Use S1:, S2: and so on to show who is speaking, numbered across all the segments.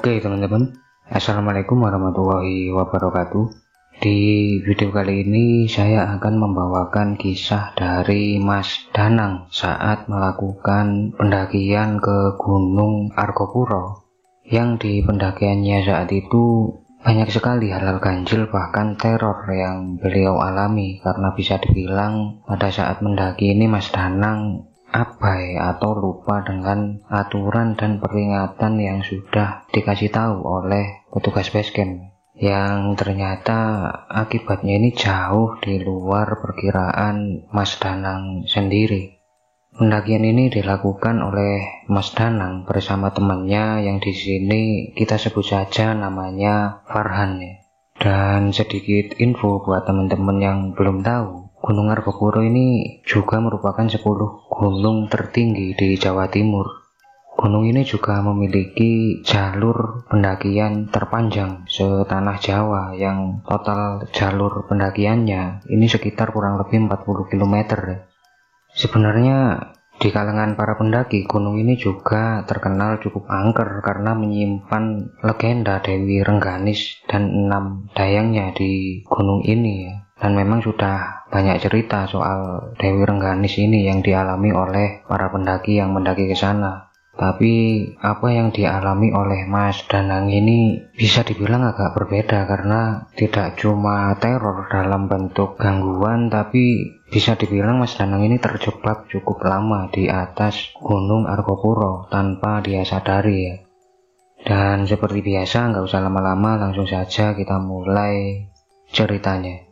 S1: Oke teman-teman, Assalamualaikum warahmatullahi wabarakatuh. Di video kali ini saya akan membawakan kisah dari Mas Danang saat melakukan pendakian ke Gunung Argopuro. Yang di pendakiannya saat itu banyak sekali hal-hal ganjil bahkan teror yang beliau alami, karena bisa dibilang pada saat mendaki ini Mas Danang abai atau lupa dengan aturan dan peringatan yang sudah dikasih tahu oleh petugas basecamp, yang ternyata akibatnya ini jauh di luar perkiraan Mas Danang sendiri. Pendakian ini dilakukan oleh Mas Danang bersama temannya yang di sini kita sebut saja namanya Farhan ya. Dan sedikit info buat teman-teman yang belum tahu, Gunung Argopuro ini juga merupakan 10 gunung tertinggi di Jawa Timur. Gunung ini juga memiliki jalur pendakian terpanjang setanah Jawa, yang total jalur pendakiannya ini sekitar kurang lebih 40 km. Sebenarnya di kalangan para pendaki, gunung ini juga terkenal cukup angker karena menyimpan legenda Dewi Rengganis dan 6 dayangnya di gunung ini ya. Dan memang sudah banyak cerita soal Dewi Rengganis ini yang dialami oleh para pendaki yang mendaki ke sana. Tapi apa yang dialami oleh Mas Danang ini bisa dibilang agak berbeda, karena tidak cuma teror dalam bentuk gangguan, tapi bisa dibilang Mas Danang ini terjebak cukup lama di atas Gunung Argopuro tanpa dia sadari ya. Dan seperti biasa, nggak usah lama-lama, langsung saja kita mulai ceritanya.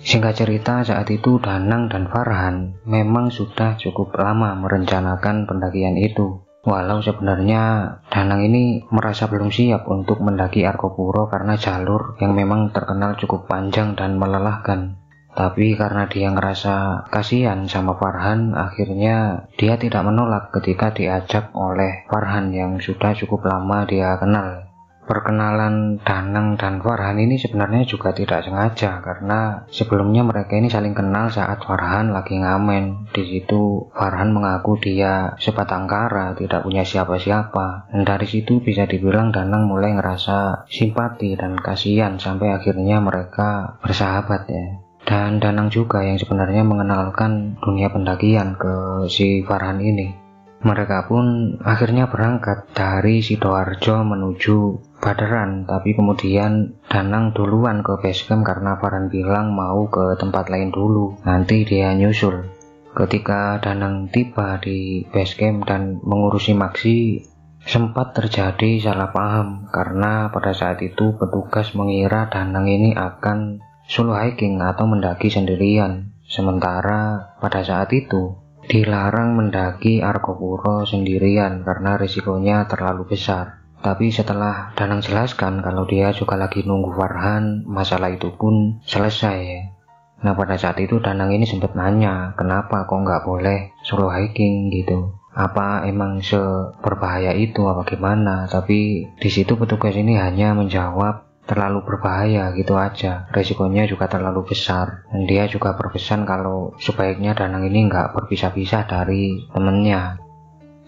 S1: Singkat cerita, saat itu Danang dan Farhan memang sudah cukup lama merencanakan pendakian itu. Walau sebenarnya Danang ini merasa belum siap untuk mendaki Argopuro karena jalur yang memang terkenal cukup panjang dan melelahkan. Tapi karena dia ngerasa kasihan sama Farhan, akhirnya dia tidak menolak ketika diajak oleh Farhan yang sudah cukup lama dia kenal. Perkenalan Danang dan Farhan ini sebenarnya juga tidak sengaja, karena sebelumnya mereka ini saling kenal saat Farhan lagi ngamen. Di situ Farhan mengaku dia sebatang kara, tidak punya siapa-siapa. Dan dari situ bisa dibilang Danang mulai ngerasa simpati dan kasihan sampai akhirnya mereka bersahabat ya. Dan Danang juga yang sebenarnya mengenalkan dunia pendakian ke si Farhan ini. Mereka pun akhirnya berangkat dari Sidoarjo menuju Baderan, tapi kemudian Danang duluan ke basecamp karena Farhan bilang mau ke tempat lain dulu, nanti dia nyusul. Ketika Danang tiba di basecamp dan mengurusi maksi, sempat terjadi salah paham karena pada saat itu petugas mengira Danang ini akan solo hiking atau mendaki sendirian. Sementara pada saat itu dilarang mendaki Argopuro sendirian karena risikonya terlalu besar. Tapi setelah Danang jelaskan kalau dia juga lagi nunggu Farhan, masalah itu pun selesai. Nah pada saat itu Danang ini sempat nanya, kenapa kok nggak boleh solo hiking gitu? Apa emang seberbahaya itu apa gimana? Tapi di situ petugas ini hanya menjawab terlalu berbahaya gitu aja, resikonya juga terlalu besar. Dan dia juga berpesan kalau sebaiknya Danang ini nggak berpisah-pisah dari temennya.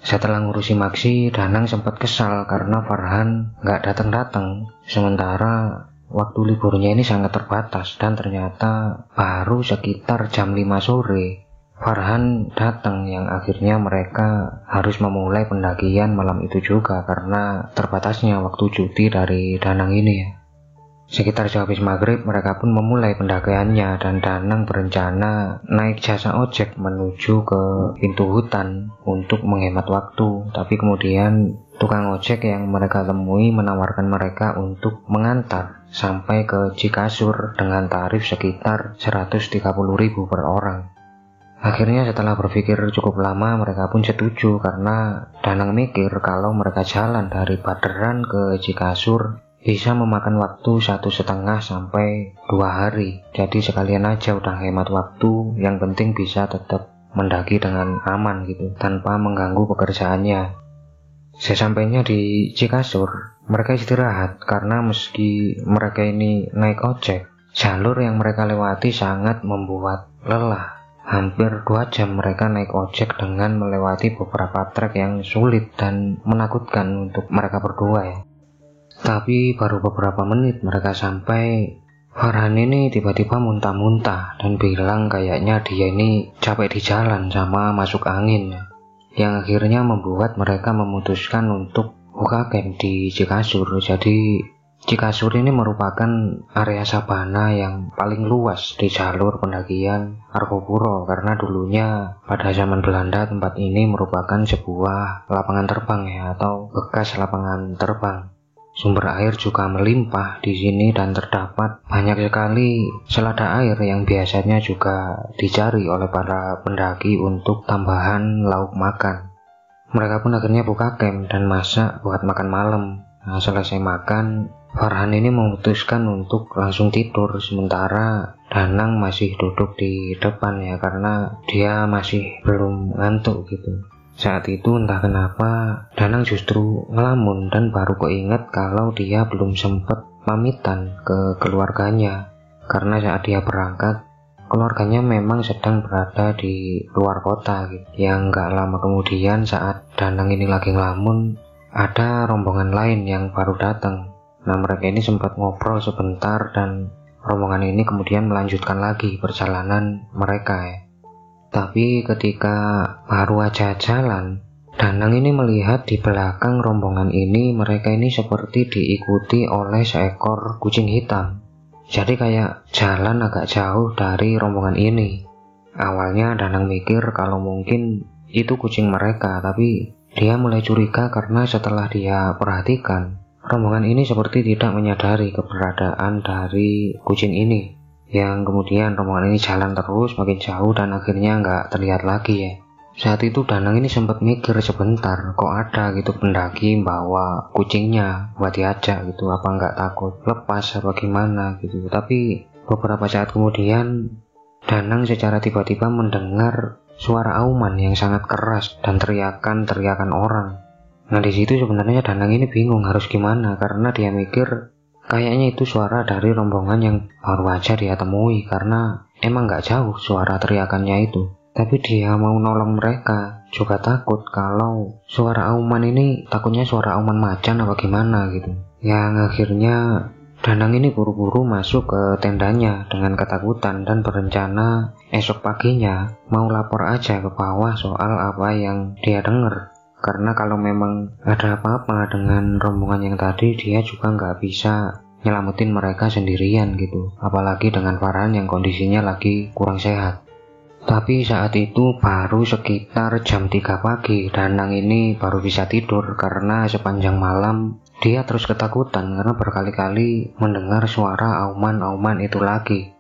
S1: Setelah ngurusi maksi, Danang sempat kesal karena Farhan nggak datang-datang, sementara waktu liburnya ini sangat terbatas. Dan ternyata baru sekitar jam 5 sore Farhan datang, yang akhirnya mereka harus memulai pendakian malam itu juga karena terbatasnya waktu cuti dari Danang ini ya. Sekitar sehabis maghrib mereka pun memulai pendakiannya, dan Danang berencana naik jasa ojek menuju ke pintu hutan untuk menghemat waktu. Tapi kemudian tukang ojek yang mereka temui menawarkan mereka untuk mengantar sampai ke Cikasur dengan tarif sekitar 130.000 per orang. Akhirnya setelah berpikir cukup lama mereka pun setuju, karena Danang mikir kalau mereka jalan dari Baderan ke Cikasur bisa memakan waktu 1,5 sampai 2 hari. Jadi sekalian aja udah hemat waktu, yang penting bisa tetap mendaki dengan aman gitu, tanpa mengganggu pekerjaannya. Sesampainya di Cikasur, mereka istirahat karena meski mereka ini naik ojek, jalur yang mereka lewati sangat membuat lelah. Hampir 2 jam mereka naik ojek dengan melewati beberapa trek yang sulit dan menakutkan untuk mereka berdua ya. Tapi baru beberapa menit mereka sampai, Farhan ini tiba-tiba muntah-muntah dan bilang kayaknya dia ini capek di jalan sama masuk angin, yang akhirnya membuat mereka memutuskan untuk buka camp di Cikasur. Jadi Cikasur ini merupakan area sabana yang paling luas di jalur pendakian Argopuro, karena dulunya pada zaman Belanda tempat ini merupakan sebuah lapangan terbang ya, atau bekas lapangan terbang. Sumber air juga melimpah di sini dan terdapat banyak sekali selada air yang biasanya juga dicari oleh para pendaki untuk tambahan lauk makan. Mereka pun akhirnya buka camp dan masak buat makan malam. Nah, selesai makan, Farhan ini memutuskan untuk langsung tidur, sementara Danang masih duduk di depan ya, karena dia masih belum ngantuk gitu. Saat itu entah kenapa Danang justru ngelamun dan baru keinget kalau dia belum sempat pamitan ke keluarganya, karena saat dia berangkat keluarganya memang sedang berada di luar kota gitu. Yang gak lama kemudian saat Danang ini lagi ngelamun, ada rombongan lain yang baru datang. Nah, mereka ini sempat ngobrol sebentar dan rombongan ini kemudian melanjutkan lagi perjalanan mereka ya. Tapi ketika baru aja jalan, Danang ini melihat di belakang rombongan ini mereka ini seperti diikuti oleh seekor kucing hitam. Jadi kayak jalan agak jauh dari rombongan ini. Awalnya Danang mikir kalau mungkin itu kucing mereka, tapi dia mulai curiga karena setelah dia perhatikan, rombongan ini seperti tidak menyadari keberadaan dari kucing ini, yang kemudian rombongan ini jalan terus makin jauh dan akhirnya nggak terlihat lagi ya. Saat itu Danang ini sempat mikir sebentar, kok ada gitu pendaki bawa kucingnya buat diajak gitu, apa nggak takut lepas apa gimana gitu. Tapi beberapa saat kemudian Danang secara tiba-tiba mendengar suara auman yang sangat keras dan teriakan orang. Nah, di situ sebenarnya Danang ini bingung harus gimana, karena dia mikir kayaknya itu suara dari rombongan yang baru aja dia temui, karena emang nggak jauh suara teriakannya itu. Tapi dia mau nolong mereka juga takut kalau suara auman ini takutnya suara auman macan apa gimana gitu. Yang akhirnya Danang ini buru-buru masuk ke tendanya dengan ketakutan dan berencana esok paginya mau lapor aja ke bawah soal apa yang dia dengar. Karena kalau memang ada apa-apa dengan rombongan yang tadi, dia juga nggak bisa nyelamatin mereka sendirian gitu. Apalagi dengan Farhan yang kondisinya lagi kurang sehat. Tapi saat itu baru sekitar jam 3 pagi, Danang ini baru bisa tidur karena sepanjang malam dia terus ketakutan karena berkali-kali mendengar suara auman-auman itu lagi.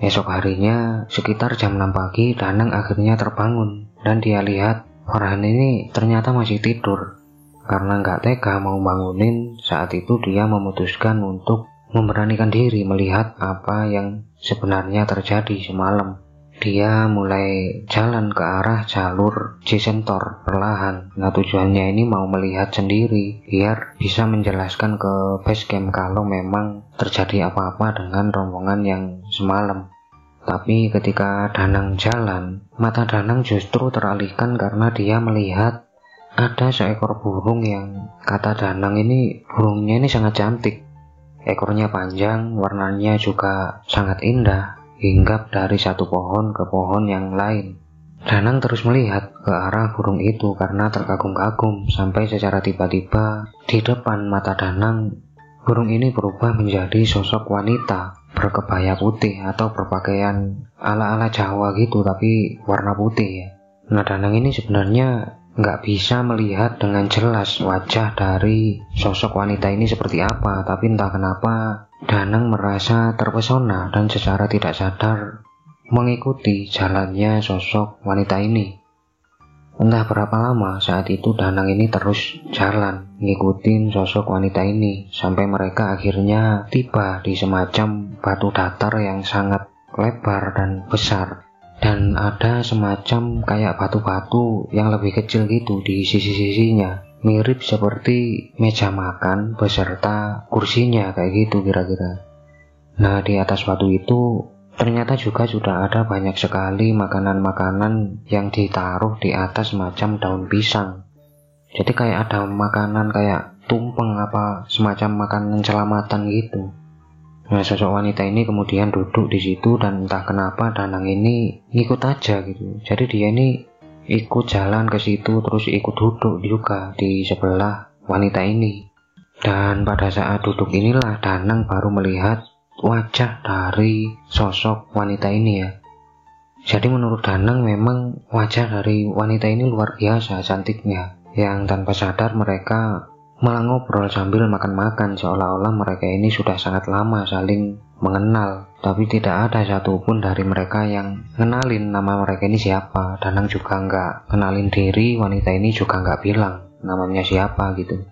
S1: Esok harinya sekitar jam 6 pagi, Danang akhirnya terbangun dan dia lihat Farhan ini ternyata masih tidur. Karena nggak tega mau bangunin, saat itu dia memutuskan untuk memberanikan diri melihat apa yang sebenarnya terjadi semalam. Dia mulai jalan ke arah jalur Cisentor perlahan. Nah, tujuannya ini mau melihat sendiri biar bisa menjelaskan ke base camp kalau memang terjadi apa-apa dengan rombongan yang semalam. Tapi ketika Danang jalan, mata Danang justru teralihkan karena dia melihat ada seekor burung yang kata Danang ini burungnya ini sangat cantik. Ekornya panjang, warnanya juga sangat indah, hinggap dari satu pohon ke pohon yang lain. Danang terus melihat ke arah burung itu karena terkagum-kagum, sampai secara tiba-tiba di depan mata Danang, burung ini berubah menjadi sosok wanita berkebaya putih atau berpakaian ala-ala Jawa gitu, tapi warna putih ya. Nah, Danang ini sebenarnya nggak bisa melihat dengan jelas wajah dari sosok wanita ini seperti apa, tapi entah kenapa Danang merasa terpesona dan secara tidak sadar mengikuti jalannya sosok wanita ini. Entah berapa lama saat itu Danang ini terus jalan ngikutin sosok wanita ini sampai mereka akhirnya tiba di semacam batu datar yang sangat lebar dan besar. dan ada semacam kayak batu-batu yang lebih kecil gitu di sisi-sisinya, mirip seperti meja makan beserta kursinya kayak gitu kira-kira. Nah, di atas batu itu ternyata juga sudah ada banyak sekali makanan-makanan yang ditaruh di atas macam daun pisang. Jadi kayak ada makanan kayak tumpeng apa semacam makanan selamatan gitu. Nah, sosok wanita ini kemudian duduk di situ dan entah kenapa Danang ini ngikut aja gitu. Jadi dia ini ikut jalan ke situ terus ikut duduk juga di sebelah wanita ini. Dan pada saat duduk inilah Danang baru melihat wajah dari sosok wanita ini ya. Jadi menurut Danang memang wajah dari wanita ini luar biasa cantiknya, yang tanpa sadar mereka malah ngobrol sambil makan-makan seolah-olah mereka ini sudah sangat lama saling mengenal, tapi tidak ada satupun dari mereka yang kenalin nama mereka ini siapa. Danang juga nggak kenalin diri, wanita ini juga nggak bilang namanya siapa gitu.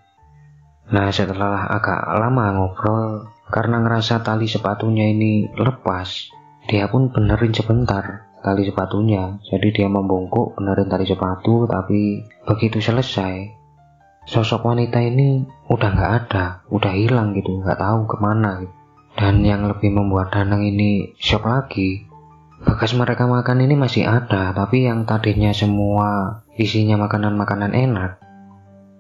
S1: Nah, setelah agak lama ngobrol, karena ngerasa tali sepatunya ini lepas, dia pun benerin sebentar tali sepatunya. Jadi dia membungkuk benerin tali sepatu, tapi begitu selesai sosok wanita ini udah nggak ada, udah hilang gitu, nggak tahu kemana gitu. Dan yang lebih membuat Danang ini shock lagi, bekas mereka makan ini masih ada, tapi yang tadinya semua isinya makanan-makanan enak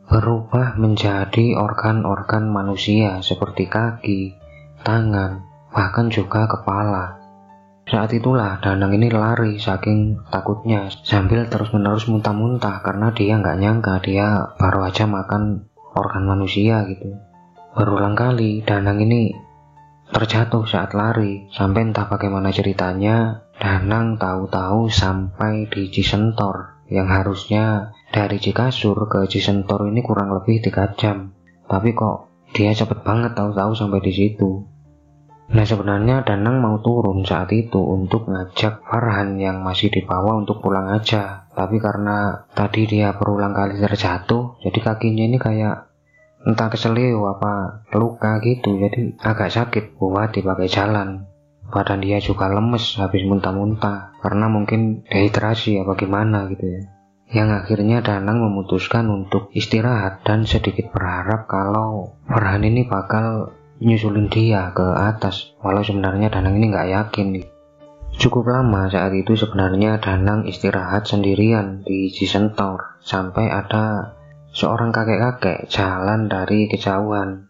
S1: berubah menjadi organ-organ manusia seperti kaki, tangan, bahkan juga kepala. Saat itulah Danang ini lari saking takutnya sambil terus-menerus muntah-muntah karena dia nggak nyangka dia baru aja makan organ manusia gitu. Berulang kali Danang ini terjatuh saat lari, sampai entah bagaimana ceritanya Danang tahu-tahu sampai di Cisentor, yang harusnya dari Cikasur ke Cisentor ini kurang lebih 3 jam. Tapi kok dia cepet banget tahu-tahu sampai di situ. Nah, sebenarnya Danang mau turun saat itu untuk ngajak Farhan yang masih di bawah untuk pulang aja. Tapi karena tadi dia berulang kali terjatuh, jadi kakinya ini kayak entah keselio apa luka gitu, jadi agak sakit buat dipakai jalan. Badan dia juga lemes habis muntah-muntah karena mungkin dehidrasi apa gimana gitu ya. Yang akhirnya Danang memutuskan untuk istirahat dan sedikit berharap kalau Farhan ini bakal nyusulin dia ke atas, walau sebenarnya Danang ini nggak yakin. Cukup lama saat itu sebenarnya Danang istirahat sendirian di Cisentor, sampai ada seorang kakek-kakek jalan dari kejauhan.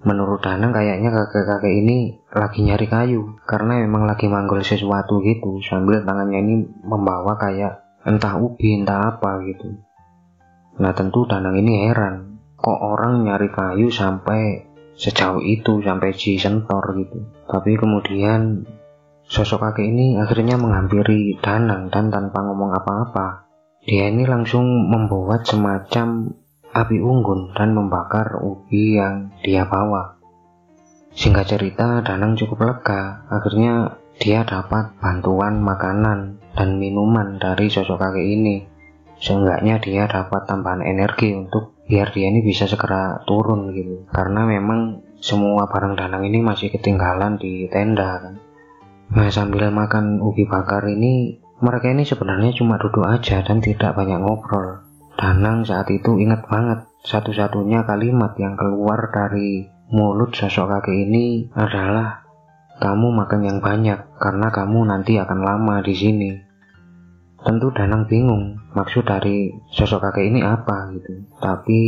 S1: Menurut Danang kayaknya kakek-kakek ini lagi nyari kayu, karena memang lagi manggul sesuatu gitu, sambil tangannya ini membawa kayak entah ubi entah apa gitu. Nah, tentu Danang ini heran, kok orang nyari kayu sampai sejauh itu, sampai Cisentor gitu. Tapi kemudian sosok kakek ini akhirnya menghampiri Danang dan tanpa ngomong apa-apa, dia ini langsung membuat semacam api unggun dan membakar ubi yang dia bawa. Singkat cerita, Danang cukup lega. Akhirnya dia dapat bantuan makanan dan minuman dari sosok kakek ini. Seenggaknya dia dapat tambahan energi untuk biar dia ini bisa segera turun gitu, karena memang semua barang Danang ini masih ketinggalan di tenda kan. Nah, sambil makan ubi bakar ini, mereka ini sebenarnya cuma duduk aja dan tidak banyak ngobrol. Danang saat itu ingat banget satu-satunya kalimat yang keluar dari mulut sosok kakek ini adalah, "Kamu makan yang banyak karena kamu nanti akan lama di sini." Tentu Danang bingung maksud dari sosok kakek ini apa gitu. Tapi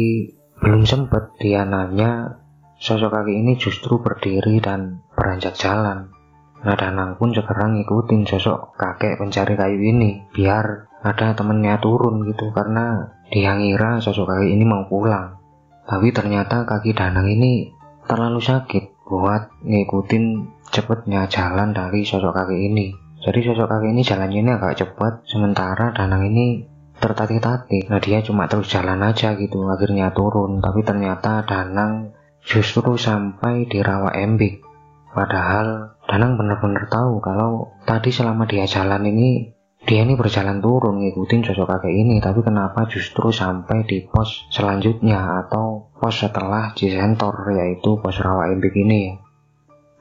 S1: belum sempet dia nanya, sosok kakek ini justru berdiri dan beranjak jalan. Nah, Danang pun sekarang ngikutin sosok kakek pencari kayu ini biar ada temennya turun gitu, karena dia ngira sosok kakek ini mau pulang. Tapi ternyata kaki Danang ini terlalu sakit buat ngikutin cepetnya jalan dari sosok kakek ini. Jadi sosok kakek ini jalannya ini agak cepat, sementara Danang ini tertatih-tatih. Nah, dia cuma terus jalan aja gitu, akhirnya turun. Tapi ternyata Danang justru sampai di rawa embik. Padahal Danang benar-benar tahu kalau tadi selama dia jalan ini, dia ini berjalan turun ngikutin sosok kakek ini. Tapi kenapa justru sampai di pos selanjutnya atau pos setelah Cisentor, yaitu pos rawa embik ini ya.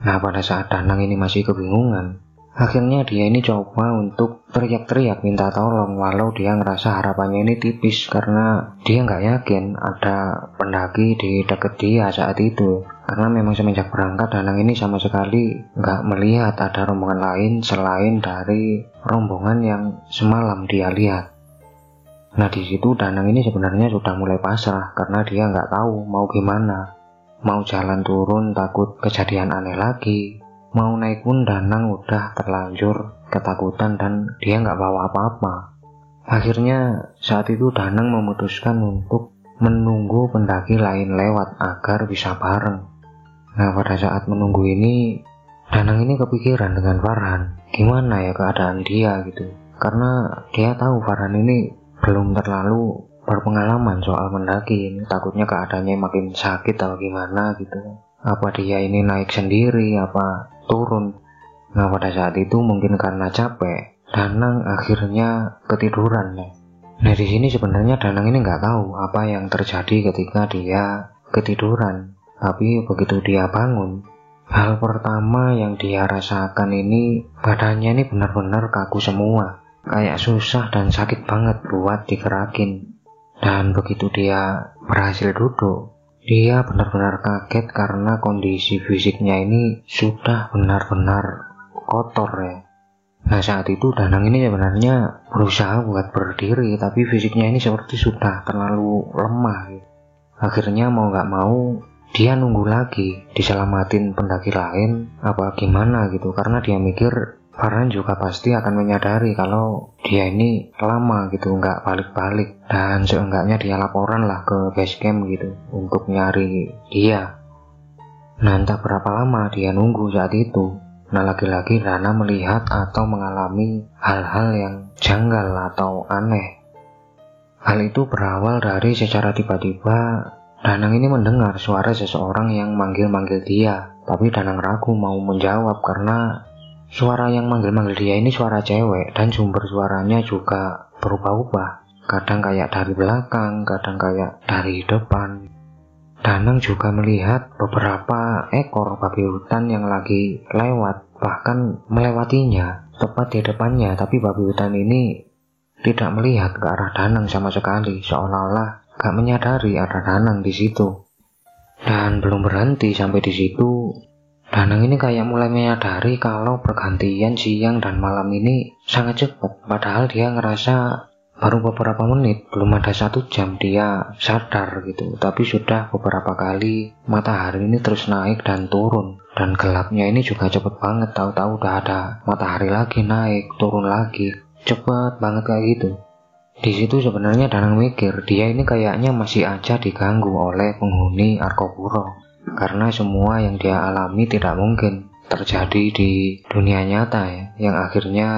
S1: Nah, pada saat Danang ini masih kebingungan, Akhirnya dia ini coba untuk teriak-teriak minta tolong, walau dia ngerasa harapannya ini tipis karena dia nggak yakin ada pendaki di dekat dia saat itu. Karena memang semenjak berangkat Danang ini sama sekali nggak melihat ada rombongan lain selain dari rombongan yang semalam dia lihat. Nah di situ Danang ini sebenarnya sudah mulai pasrah karena dia nggak tahu mau gimana. Mau jalan turun takut kejadian aneh lagi. Mau naik pun Danang udah terlanjur ketakutan dan dia nggak bawa apa-apa. Akhirnya saat itu Danang memutuskan untuk menunggu pendaki lain lewat agar bisa bareng. Nah pada saat menunggu ini Danang ini kepikiran dengan Farhan, gimana ya keadaan dia gitu. Karena dia tahu Farhan ini belum terlalu berpengalaman soal mendaki, ini takutnya keadaannya makin sakit atau gimana gitu. Apa dia ini naik sendiri, apa turun. Nah pada saat itu mungkin karena capek, Danang akhirnya ketiduran ya. Nah di sini sebenarnya Danang ini nggak tahu apa yang terjadi ketika dia ketiduran. Tapi begitu dia bangun, hal pertama yang dia rasakan ini badannya ini benar-benar kaku semua, kayak susah dan sakit banget buat digerakin. Dan begitu dia berhasil duduk, dia benar-benar kaget karena kondisi fisiknya ini sudah benar-benar kotor ya. Nah saat itu Danang ini sebenarnya berusaha buat berdiri, tapi fisiknya ini seperti sudah terlalu lemah gitu. Akhirnya mau gak mau dia nunggu lagi diselamatin pendaki lain apa gimana gitu, karena dia mikir Farhan juga pasti akan menyadari kalau dia ini lama gitu nggak balik-balik, dan seenggaknya dia laporan lah ke base camp gitu untuk nyari dia. Nah entah berapa lama dia nunggu saat itu. Nah lagi-lagi Rana melihat atau mengalami hal-hal yang janggal atau aneh. Hal itu berawal dari secara tiba-tiba Danang ini mendengar suara seseorang yang manggil-manggil dia, tapi Danang ragu mau menjawab karena suara yang manggil-manggil dia ini suara cewek dan sumber suaranya juga berubah-ubah. Kadang kayak dari belakang, kadang kayak dari depan. Danang juga melihat beberapa ekor babi hutan yang lagi lewat, bahkan melewatinya tepat di depannya. Tapi babi hutan ini tidak melihat ke arah Danang sama sekali, seolah-olah gak menyadari ada Danang di situ. Dan belum berhenti sampai di situ, Danang ini kayak mulai menyadari kalau pergantian siang dan malam ini sangat cepat. Padahal dia ngerasa baru beberapa menit, belum ada 1 jam dia sadar gitu. Tapi sudah beberapa kali matahari ini terus naik dan turun. Dan gelapnya ini juga cepet banget, tahu-tahu udah ada matahari lagi naik, turun lagi. Cepet banget kayak gitu. Di situ sebenarnya Danang mikir, dia ini kayaknya masih aja diganggu oleh penghuni Arkopuro. Karena semua yang dia alami tidak mungkin terjadi di dunia nyata ya. Yang akhirnya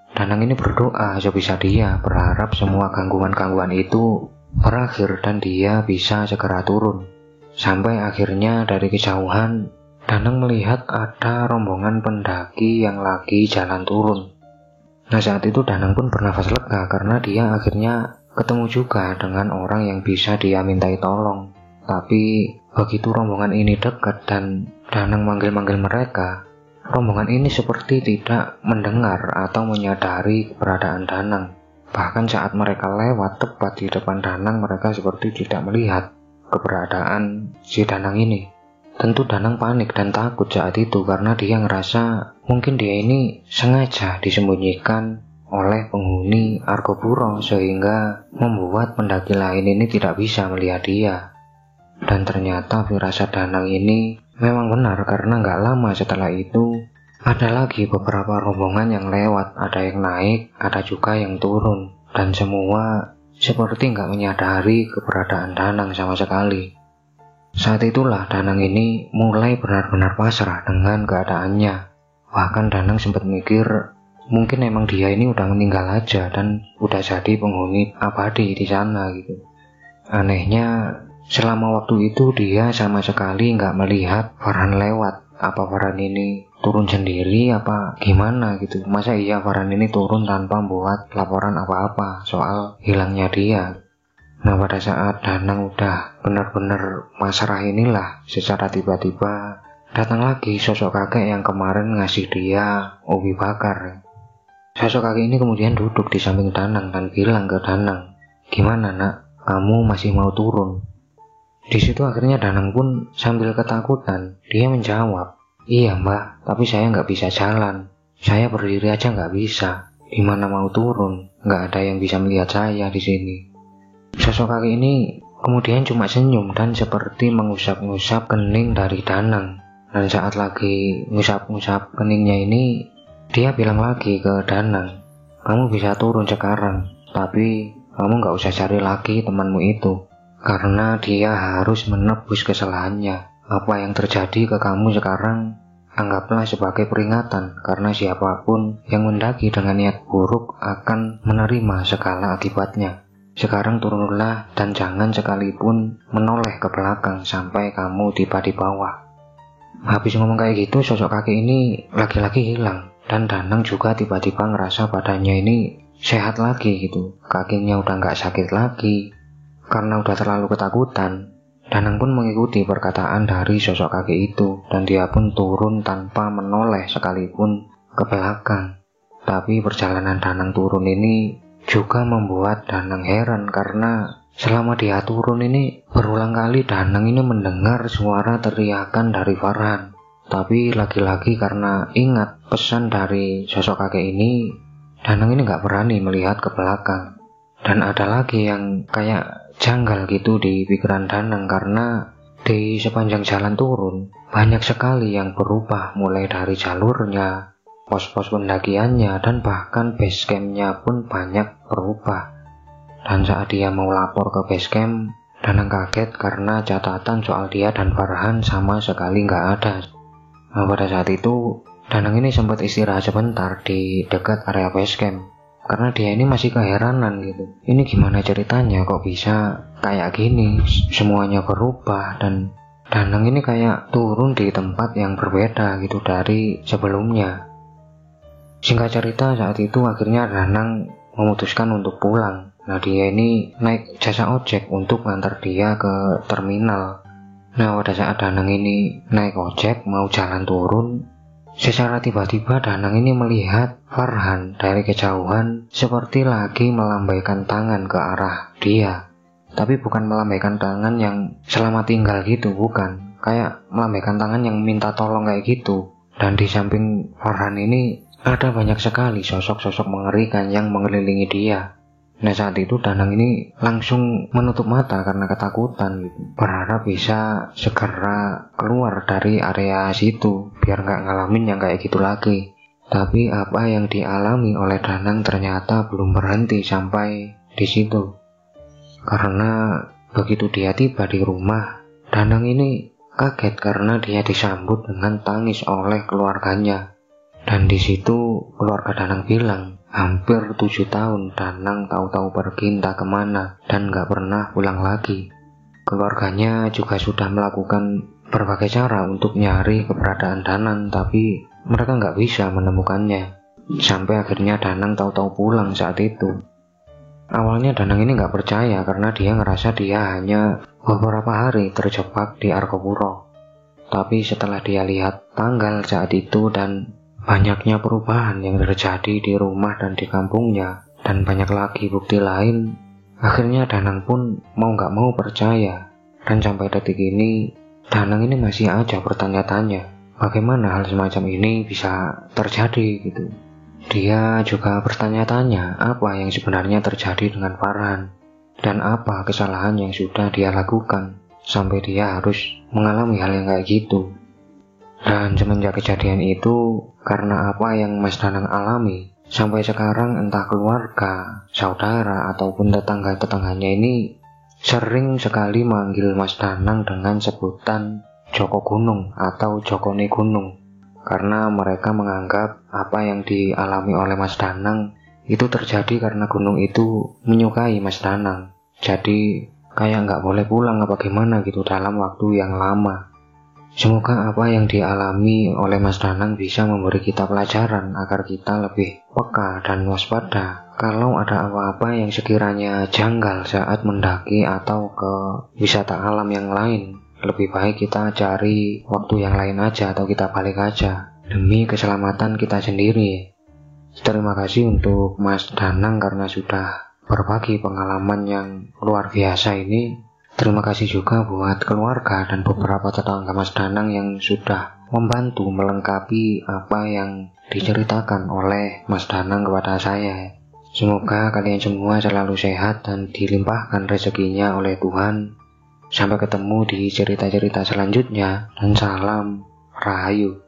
S1: Danang ini berdoa sebisa dia, berharap semua gangguan-gangguan itu berakhir dan dia bisa segera turun. Sampai akhirnya dari kejauhan Danang melihat ada rombongan pendaki yang lagi jalan turun. Nah saat itu Danang pun bernafas lega karena dia akhirnya ketemu juga dengan orang yang bisa dia mintai tolong. Tapi begitu rombongan ini dekat dan Danang manggil-manggil mereka, rombongan ini seperti tidak mendengar atau menyadari keberadaan Danang. Bahkan saat mereka lewat tepat di depan Danang, mereka seperti tidak melihat keberadaan si Danang ini. Tentu Danang panik dan takut saat itu karena dia ngerasa mungkin dia ini sengaja disembunyikan oleh penghuni Arkopuro sehingga membuat pendaki lain ini tidak bisa melihat dia. Dan ternyata firasat Danang ini memang benar karena nggak lama setelah itu ada lagi beberapa rombongan yang lewat, ada yang naik, ada juga yang turun, dan semua seperti nggak menyadari keberadaan Danang sama sekali. Saat itulah Danang ini mulai benar-benar pasrah dengan keadaannya. Bahkan Danang sempat mikir mungkin emang dia ini udah meninggal aja dan udah jadi penghuni abadi di sana gitu. Anehnya selama waktu itu dia sama sekali nggak melihat Farhan lewat. Apa Farhan ini turun sendiri apa gimana gitu. Masa iya Farhan ini turun tanpa membuat laporan apa-apa soal hilangnya dia. Nah pada saat Danang udah benar-benar pasrah inilah secara tiba-tiba datang lagi sosok kakek yang kemarin ngasih dia ubi bakar. Sosok kakek ini kemudian duduk di samping Danang dan bilang ke Danang, "Gimana nak, kamu masih mau turun?" Di situ akhirnya Danang pun sambil ketakutan, dia menjawab, "Iya mbah, tapi saya nggak bisa jalan. Saya berdiri aja nggak bisa. Gimana mau turun? Nggak ada yang bisa melihat saya di sini." Sosok kakek ini kemudian cuma senyum dan seperti mengusap-ngusap kening dari Danang. Dan saat lagi ngusap-ngusap keningnya ini, dia bilang lagi ke Danang, "Kamu bisa turun sekarang, tapi kamu nggak usah cari lagi temanmu itu. Karena dia harus menebus kesalahannya. Apa yang terjadi ke kamu sekarang, anggaplah sebagai peringatan, karena siapapun yang mendaki dengan niat buruk akan menerima segala akibatnya. Sekarang turunlah dan jangan sekalipun menoleh ke belakang sampai kamu tiba di bawah." Habis ngomong kayak gitu, sosok kakek ini lagi-lagi hilang. Dan Danang juga tiba-tiba ngerasa badannya ini sehat lagi gitu. Kakinya udah nggak sakit lagi. Karena udah terlalu ketakutan, Danang pun mengikuti perkataan dari sosok kakek itu. Dan dia pun turun tanpa menoleh sekalipun ke belakang. Tapi perjalanan Danang turun ini juga membuat Danang heran, karena selama dia turun ini berulang kali Danang ini mendengar suara teriakan dari Farhan. Tapi lagi-lagi karena ingat pesan dari sosok kakek ini, Danang ini gak berani melihat ke belakang. Dan ada lagi yang kayak janggal gitu di pikiran Danang, karena di sepanjang jalan turun banyak sekali yang berubah, mulai dari jalurnya, pos-pos pendakiannya, dan bahkan base campnya pun banyak berubah. Dan saat dia mau lapor ke base camp, Danang kaget karena catatan soal dia dan Farhan sama sekali nggak ada. Nah, pada saat itu Danang ini sempat istirahat sebentar di dekat area base camp, karena dia ini masih keheranan gitu. Ini gimana ceritanya kok bisa kayak gini, semuanya berubah, dan Danang ini kayak turun di tempat yang berbeda gitu dari sebelumnya. Singkat cerita, saat itu akhirnya Danang memutuskan untuk pulang. Nah, dia ini naik jasa ojek untuk ngantar dia ke terminal. Nah, pada saat Danang ini naik ojek mau jalan turun, secara tiba-tiba Danang ini melihat Farhan dari kejauhan seperti lagi melambaikan tangan ke arah dia. Tapi bukan melambaikan tangan yang selamat tinggal gitu, bukan. Kayak melambaikan tangan yang minta tolong kayak gitu. Dan di samping Farhan ini ada banyak sekali sosok-sosok mengerikan yang mengelilingi dia. Nah, saat itu Danang ini langsung menutup mata karena ketakutan gitu. Berharap bisa segera keluar dari area situ biar nggak ngalamin yang kayak gitu lagi. Tapi apa yang dialami oleh Danang ternyata belum berhenti sampai di situ. Karena begitu dia tiba di rumah, Danang ini kaget karena dia disambut dengan tangis oleh keluarganya. Dan di situ keluarga Danang bilang, hampir 7 tahun Danang tahu-tahu pergi entah kemana dan gak pernah pulang lagi. Keluarganya juga sudah melakukan berbagai cara untuk nyari keberadaan Danang, tapi mereka gak bisa menemukannya. Sampai akhirnya Danang tahu-tahu pulang saat itu. Awalnya Danang ini gak percaya karena dia ngerasa dia hanya beberapa hari terjebak di Argopuro. Tapi setelah dia lihat tanggal saat itu dan banyaknya perubahan yang terjadi di rumah dan di kampungnya, dan banyak lagi bukti lain, akhirnya Danang pun mau gak mau percaya. Dan sampai detik ini, Danang ini masih aja bertanya-tanya, bagaimana hal semacam ini bisa terjadi gitu. Dia juga bertanya-tanya apa yang sebenarnya terjadi dengan Farhan, dan apa kesalahan yang sudah dia lakukan, sampai dia harus mengalami hal yang kayak gitu. Dan semenjak kejadian itu, karena apa yang Mas Danang alami, sampai sekarang entah keluarga, saudara, ataupun tetangga-tetangganya ini sering sekali manggil Mas Danang dengan sebutan Joko Gunung atau Jokone Gunung. Karena mereka menganggap apa yang dialami oleh Mas Danang itu terjadi karena gunung itu menyukai Mas Danang. Jadi kayak nggak boleh pulang apa gimana gitu dalam waktu yang lama. Semoga apa yang dialami oleh Mas Danang bisa memberi kita pelajaran agar kita lebih peka dan waspada kalau ada apa-apa yang sekiranya janggal saat mendaki atau ke wisata alam yang lain. lebih baik kita cari waktu yang lain aja atau kita balik aja demi keselamatan kita sendiri. Terima kasih untuk Mas Danang karena sudah berbagi pengalaman yang luar biasa ini. Terima kasih juga buat keluarga dan beberapa tetangga Mas Danang yang sudah membantu melengkapi apa yang diceritakan oleh Mas Danang kepada saya. Semoga kalian semua selalu sehat dan dilimpahkan rezekinya oleh Tuhan. Sampai ketemu di cerita-cerita selanjutnya, dan salam Rahayu.